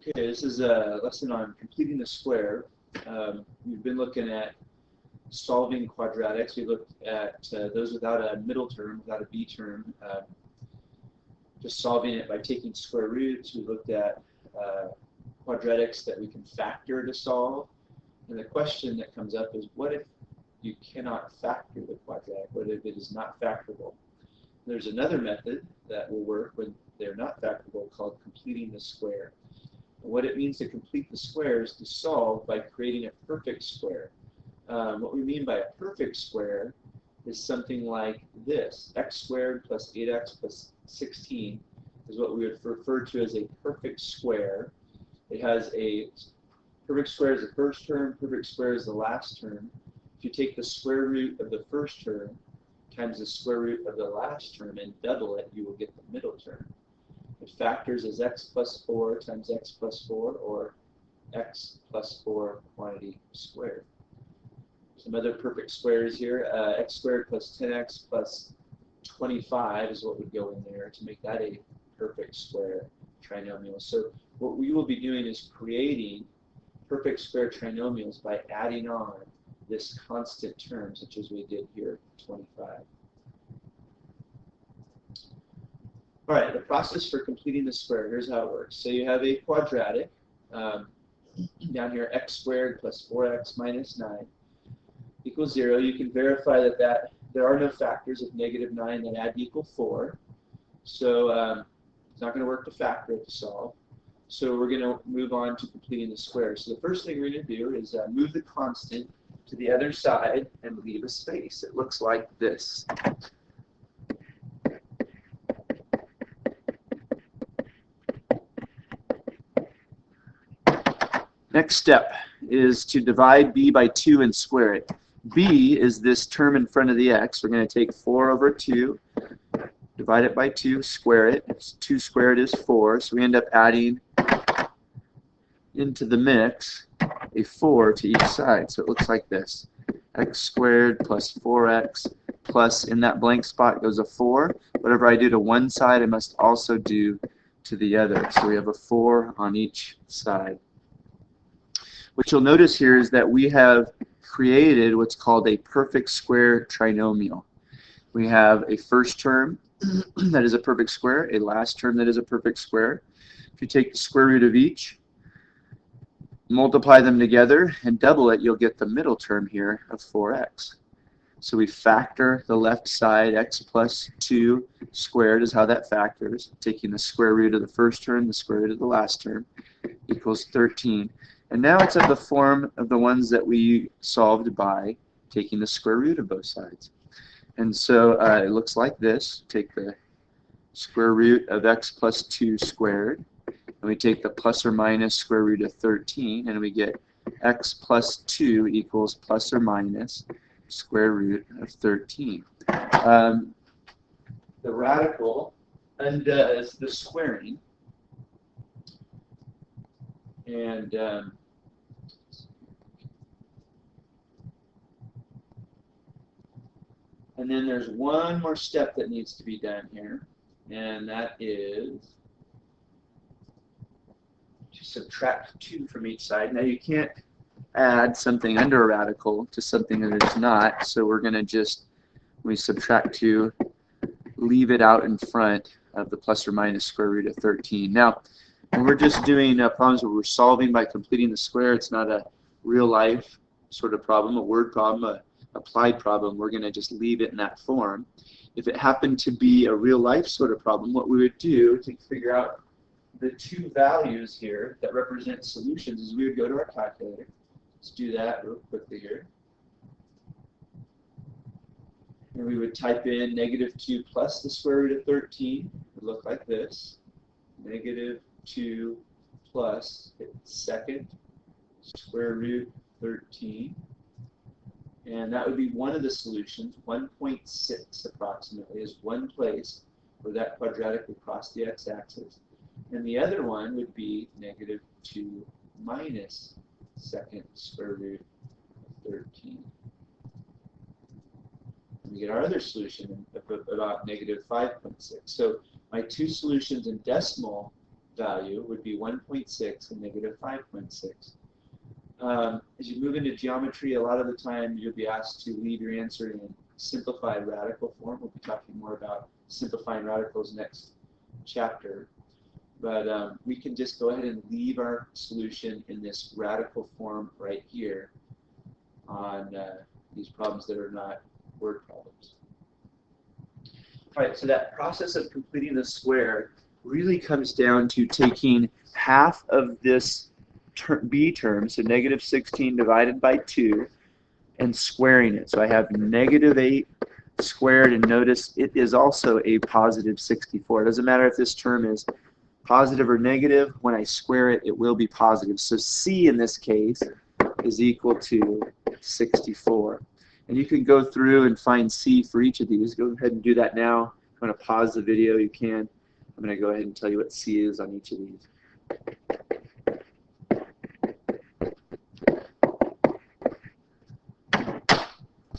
Okay, this is a lesson on completing the square. We've been looking at solving quadratics. We looked at those without a middle term, without a b term, just solving it by taking square roots. We looked at quadratics that we can factor to solve. And the question that comes up is, what if you cannot factor the quadratic? What if it is not factorable? There's another method that will work when they're not factorable called completing the square. And what it means to complete the square is to solve by creating a perfect square. What we mean by a perfect square is something like this. X squared plus 8x plus 16 is what we would refer to as a perfect square. It has a perfect square is the first term, perfect square is the last term. If you take the square root of the first term times the square root of the last term and double it, you will get the middle term. It factors as x plus 4 times x plus 4, or x plus 4 quantity squared. Some other perfect squares here. X squared plus 10x plus 25 is what would go in there to make that a perfect square trinomial. So what we will be doing is creating perfect square trinomials by adding on this constant term, such as we did here, 25. All right, the process for completing the square, here's how it works. So you have a quadratic, down here, x squared plus 4x minus 9 equals 0. You can verify that there are no factors of negative 9 that add to equal 4. So it's not going to work to factor it to solve. So we're going to move on to completing the square. So the first thing we're going to do is move the constant to the other side and leave a space. It looks like this. Next step is to divide b by 2 and square it. B is this term in front of the x. We're going to take 4 over 2, divide it by 2, square it. 2 squared is 4, so we end up adding into the mix a 4 to each side. So it looks like this. X squared plus 4x plus, in that blank spot goes a 4. Whatever I do to one side, I must also do to the other. So we have a 4 on each side. What you'll notice here is that we have created what's called a perfect square trinomial. We have a first term that is a perfect square, a last term that is a perfect square. If you take the square root of each, multiply them together, and double it, you'll get the middle term here of 4x. So we factor the left side. X plus 2 squared is how that factors. Taking the square root of the first term, the square root of the last term, equals 13. And now it's of the form of the ones that we solved by taking the square root of both sides. And so it looks like this. Take the square root of x plus 2 squared, and we take the plus or minus square root of 13, and we get x plus 2 equals plus or minus square root of 13. The radical undoes the squaring, and then there's one more step that needs to be done here, and that is to subtract 2 from each side. Now you can't add something under a radical to something that is not, so we're going to just, when we subtract 2, leave it out in front of the plus or minus square root of 13. Now, when we're just doing problems where we're solving by completing the square, it's not a real life sort of problem, a word problem, a applied problem. We're going to just leave it in that form. If it happened to be a real life sort of problem, what we would do to figure out the two values here that represent solutions is we would go to our calculator. Let's do that real quickly here. And we would type in negative 2 plus the square root of 13. It would look like this. Negative 2 plus second square root 13. And that would be one of the solutions. 1.6 approximately is one place where that quadratic would cross the x-axis. And the other one would be negative 2 minus second square root of 13. And we get our other solution of about negative 5.6. So my two solutions in decimal value would be 1.6 and negative 5.6. As you move into geometry, a lot of the time you'll be asked to leave your answer in simplified radical form. We'll be talking more about simplifying radicals next chapter. But we can just go ahead and leave our solution in this radical form right here on these problems that are not word problems. All right, so that process of completing the square really comes down to taking half of this b term, so negative 16 divided by 2, and squaring it. So I have negative 8 squared, and notice it is also a positive 64. It doesn't matter if this term is positive or negative. When I square it, it will be positive. So C in this case is equal to 64. And you can go through and find C for each of these. Go ahead and do that now. If you want to pause the video, you can. I'm going to go ahead and tell you what C is on each of these.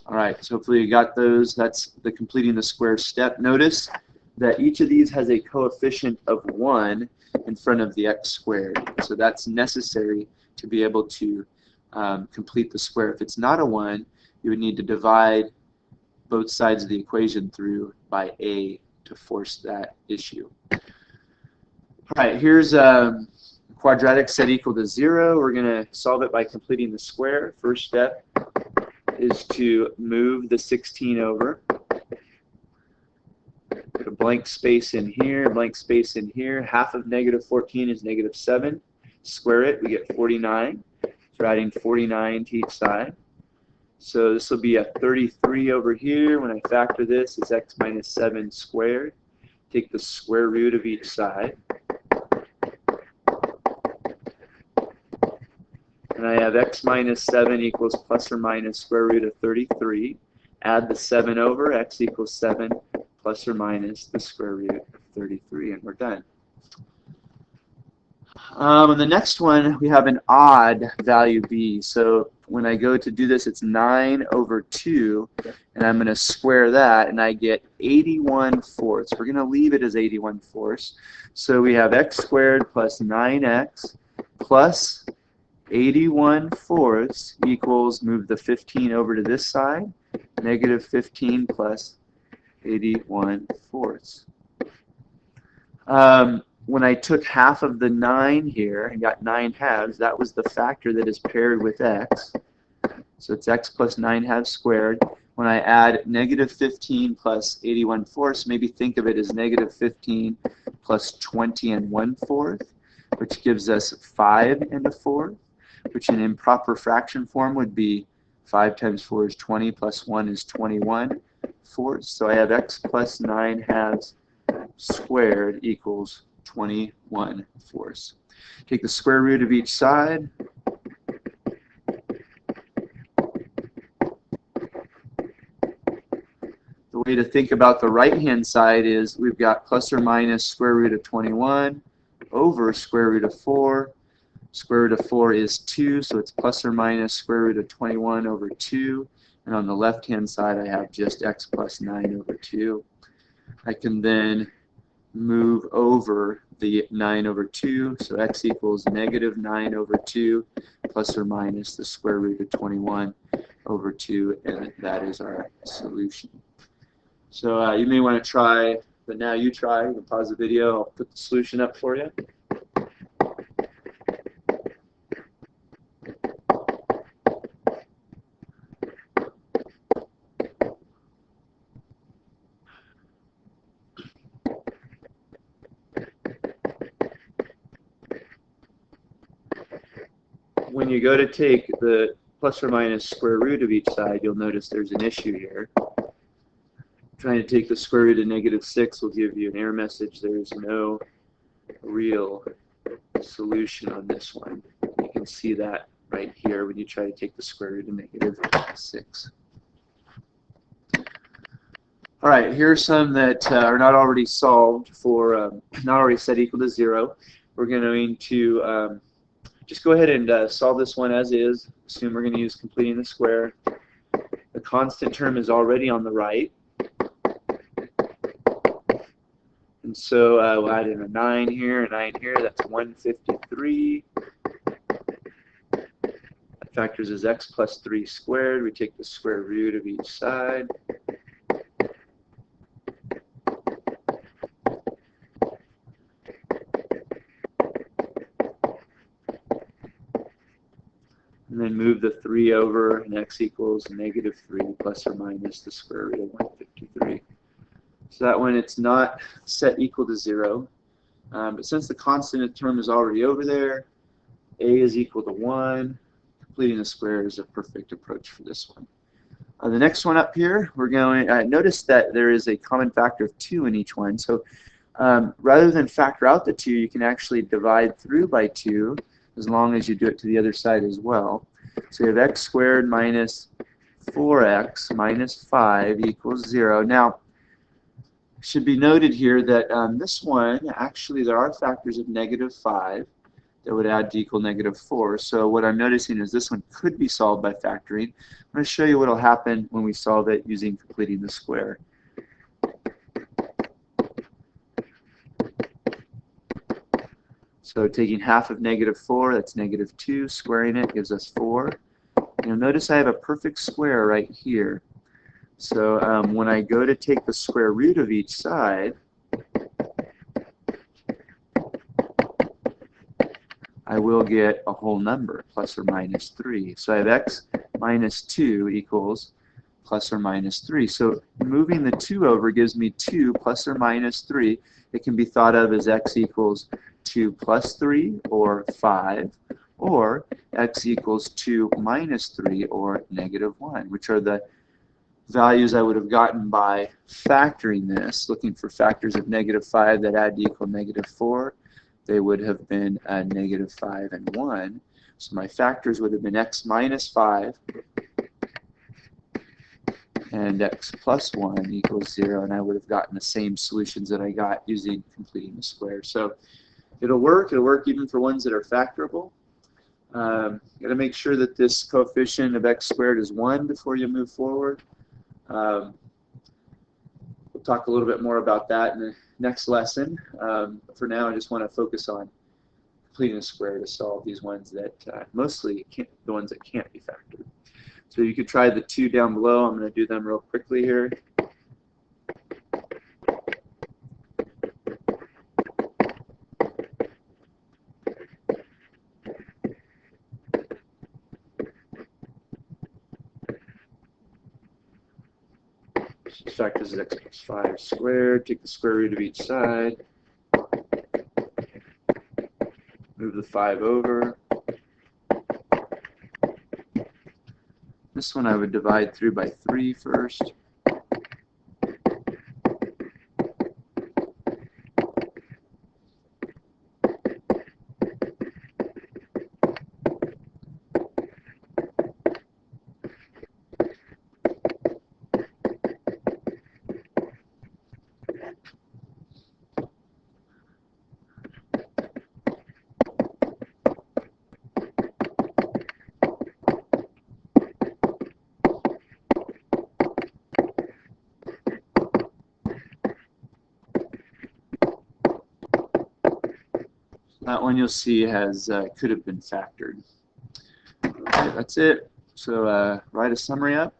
All right, so hopefully you got those. That's the completing the square step. Notice that each of these has a coefficient of 1 in front of the x squared. So that's necessary to be able to complete the square. If it's not a 1, you would need to divide both sides of the equation through by a to force that issue. All right, here's quadratic set equal to 0. We're going to solve it by completing the square. First step is to move the 16 over. Put a blank space in here, blank space in here. Half of negative 14 is negative 7. Square it, we get 49. So adding 49 to each side. So this will be a 33 over here. When I factor this, it's x minus 7 squared. Take the square root of each side. And I have x minus 7 equals plus or minus square root of 33. Add the 7 over, x equals 7 plus or minus the square root of 33, and we're done. And the next one, we have an odd value b. So when I go to do this, it's 9 over 2, and I'm going to square that, and I get 81 fourths. We're going to leave it as 81 fourths. So we have x squared plus 9x plus 81 fourths equals, move the 15 over to this side, negative 15 plus 81 fourths. When I took half of the 9 here and got 9 halves, that was the factor that is paired with x. So it's x plus 9 halves squared. When I add negative 15 plus 81 fourths, maybe think of it as negative 15 plus 20 and 1/4, which gives us 5 and a 4th, which in improper fraction form would be 5 times 4 is 20 plus 1 is 21 fourths. So I have x plus 9 halves squared equals 21 fourths. Take the square root of each side. The way to think about the right-hand side is we've got plus or minus square root of 21 over square root of 4. Square root of 4 is 2, so it's plus or minus square root of 21 over 2. And on the left-hand side, I have just x plus 9 over 2. I can then move over the 9 over 2, so x equals negative 9 over 2 plus or minus the square root of 21 over 2, and that is our solution. So you may want to try, but now you try. You can pause the video. I'll put the solution up for you. When you go to take the plus or minus square root of each side, you'll notice there's an issue here. Trying to take the square root of negative 6 will give you an error message. There's no real solution on this one. You can see that right here when you try to take the square root of negative 6. All right, here are some that are not already solved for, not already set equal to 0. We're going to just go ahead and solve this one as is. Assume we're going to use completing the square. The constant term is already on the right. And So we'll add in a 9 here, a 9 here. That's 153. That factors as x plus 3 squared. We take the square root of each side. And then move the 3 over, and x equals negative 3 plus or minus the square root of 153. So that one, it's not set equal to 0. But since the constant term is already over there, a is equal to 1. Completing the square is a perfect approach for this one. The next one up here, we're going to notice that there is a common factor of 2 in each one. So rather than factor out the 2, you can actually divide through by 2, as long as you do it to the other side as well. So you have x squared minus 4x minus 5 equals 0. Now, it should be noted here that this one, actually there are factors of negative 5 that would add to equal negative 4. So what I'm noticing is this one could be solved by factoring. I'm going to show you what will happen when we solve it using completing the square. So taking half of negative 4, that's negative 2, squaring it gives us 4. You'll notice I have a perfect square right here. So when I go to take the square root of each side, I will get a whole number, plus or minus 3. So I have x minus 2 equals plus or minus 3. So moving the 2 over gives me 2 plus or minus 3. It can be thought of as x equals 2 plus 3, or 5, or x equals 2 minus 3, or negative 1, which are the values I would have gotten by factoring this, looking for factors of negative 5 that add to equal negative 4. They would have been negative 5 and 1. So my factors would have been x minus 5 and x plus 1 equals 0, and I would have gotten the same solutions that I got using completing the square. So it'll work even for ones that are factorable. Got to make sure that this coefficient of x squared is 1 before you move forward. We'll talk a little bit more about that in the next lesson. For now, I just want to focus on completing a square to solve these ones that mostly the ones that can't be factored. So you could try the 2 down below. I'm going to do them real quickly here. Factors of x plus 5 squared. Take the square root of each side. Move the 5 over. This one I would divide through by 3 first. That one you'll see has could have been factored. Okay, that's it. So write a summary up.